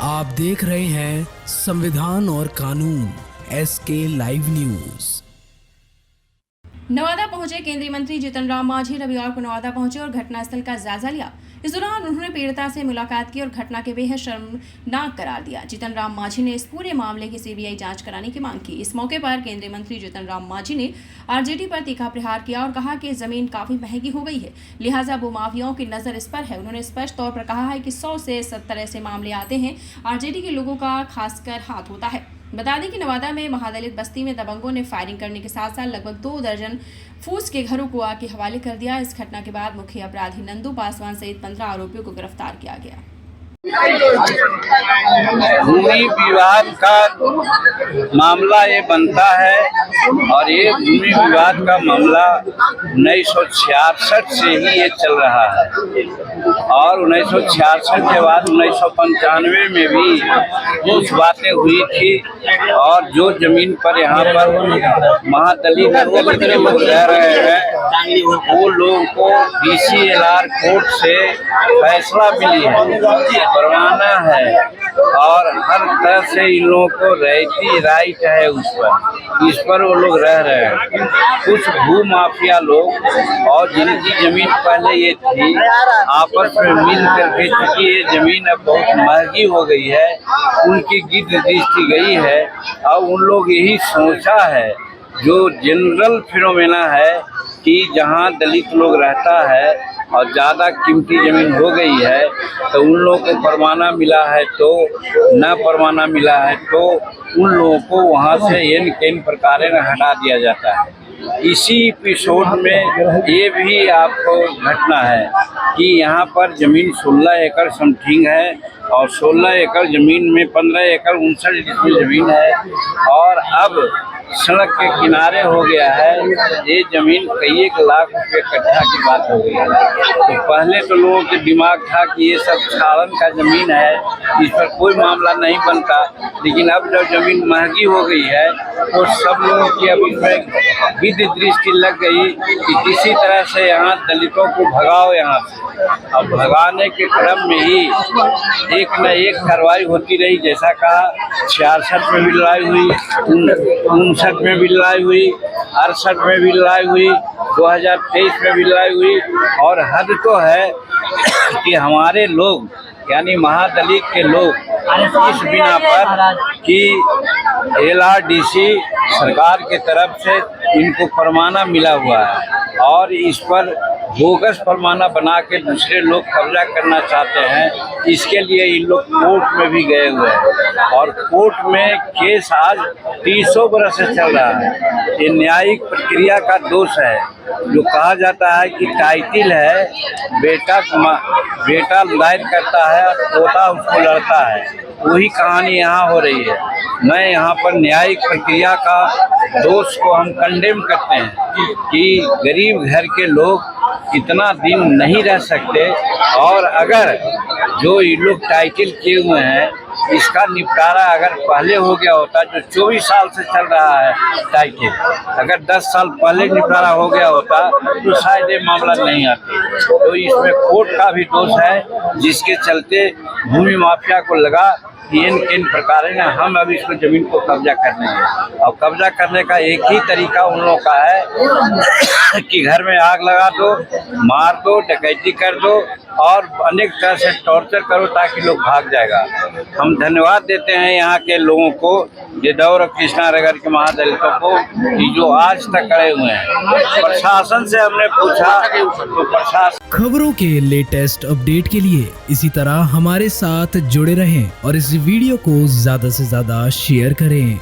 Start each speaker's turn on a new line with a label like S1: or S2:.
S1: आप देख रहे हैं संविधान और कानून SK लाइव न्यूज।
S2: नवादा पहुंचे केंद्रीय मंत्री जीतन राम मांझी रविवार को नवादा पहुंचे और घटनास्थल का जायजा लिया। इस दौरान उन्होंने पीड़िता से मुलाकात की और घटना के बेहद शर्मनाक करार दिया। जीतन राम मांझी ने इस पूरे मामले की CBI जांच कराने की मांग की। इस मौके पर केंद्रीय मंत्री जीतन राम मांझी ने RJD पर तीखा प्रहार किया और कहा कि जमीन काफी महंगी हो गई है, लिहाजा भूमाफियाओं की नजर इस पर है। उन्होंने स्पष्ट तौर पर कहा है कि 100 से 70 ऐसे मामले आते हैं, RJD के लोगों का खासकर हाथ होता है। बता दें कि नवादा में महादलित बस्ती में दबंगों ने फायरिंग करने के साथ साथ लगभग 2 दर्जन फूस के घरों को आग के हवाले कर दिया। इस घटना के बाद मुख्य अपराधी नंदू पासवान सहित 15 आरोपियों को गिरफ्तार किया गया।
S3: भूमि विवाद का मामला ये बनता है और ये भूमि विवाद का मामला 1966 से ही ये चल रहा है और 1966 के बाद 1995 में भी कुछ बातें हुई थी और जो जमीन पर यहाँ पर महादलित लोग रह रहे हैं वो लोगों को DCLR कोर्ट से फैसला मिली है, परवाना है और हर तरह से इन लोगों को रहती राइट है इस पर वो लोग रह रहे हैं। कुछ भू माफिया लोग और जिनकी जमीन पहले ये थी आपस में मिल करके, चूंकि ये जमीन अब बहुत महंगी हो गई है, उनकी गिद्ध दृष्टि गई है और उन लोग यही सोचा है, जो जनरल फिनोमेना है कि जहाँ दलित लोग रहता है और ज़्यादा कीमती ज़मीन हो गई है तो उन लोगों को परवाना मिला है, तो न परवाना मिला है तो उन लोगों को वहाँ से इन प्रकार हटा दिया जाता है। इसी एपिसोड में ये भी आपको घटना है कि यहाँ पर ज़मीन 16 एकड़ समथिंग है और 16 एकड़ ज़मीन में 15 एकड़ 59 डिसमिल ज़मीन है और अब सड़क के किनारे हो गया है। ये जमीन कई 1 लाख रुपए कट्ठा की बात हो गई है। तो पहले तो लोगों के दिमाग था कि ये सब छाड़न का जमीन है, इस पर कोई मामला नहीं बनता, लेकिन अब जब जमीन महंगी हो गई है तो सब लोगों की अब इसमें विधि दृष्टि लग गई कि किसी तरह से यहाँ दलितों को भगाओ यहाँ से। अब भगाने के क्रम में ही एक न एक कार्रवाई होती रही, जैसा कहा 66 में भी लड़ाई हुई, 59 में भी लड़ाई हुई, 68 में भी लड़ाई हुई, 2023 में भी लड़ाई हुई और हद तो है कि हमारे लोग यानी महादलित के लोग इस बिना पर कि LRDC सरकार के तरफ से इनको फरमाना मिला हुआ है और इस पर बोगस फरमाना बना के दूसरे लोग कब्जा करना चाहते हैं। इसके लिए इन लोग कोर्ट में भी गए हुए हैं और कोर्ट में केस आज 300 बरस से चल रहा है। ये न्यायिक प्रक्रिया का दोष है। जो कहा जाता है कि टाइटिल है, बेटा दायर करता है और पोता उसको लड़ता है, वही कहानी यहाँ हो रही है। मैं यहाँ पर न्यायिक प्रक्रिया का दोष को हम कंडेम करते हैं कि गरीब घर के लोग इतना दिन नहीं रह सकते और अगर जो ये लोग टाइटिल किए हुए हैं इसका निपटारा अगर पहले हो गया होता, जो 24 साल से चल रहा है टाइटिल, अगर 10 साल पहले निपटारा हो गया होता तो शायद ये मामला नहीं आता। तो इसमें कोर्ट का भी दोष है, जिसके चलते भूमि माफिया को लगा कि इन प्रकार है हम अब इसको जमीन को कब्जा कर लेंगे और कब्जा करने का एक ही तरीका उन लोगों का है कि घर में आग लगा दो, मार दो, डकैती कर दो और अनेक तरह से टॉर्चर करो ताकि लोग भाग जाएगा। हम धन्यवाद देते हैं यहाँ के लोगों को, गिद्धौर और कृष्णानगर के महादलितों को कि जो आज तक खड़े हुए हैं। प्रशासन से हमने पूछा तो प्रशासन
S1: खबरों के लेटेस्ट अपडेट के लिए इसी तरह हमारे साथ जुड़े रहें और इस वीडियो को ज्यादा से ज्यादा शेयर करें।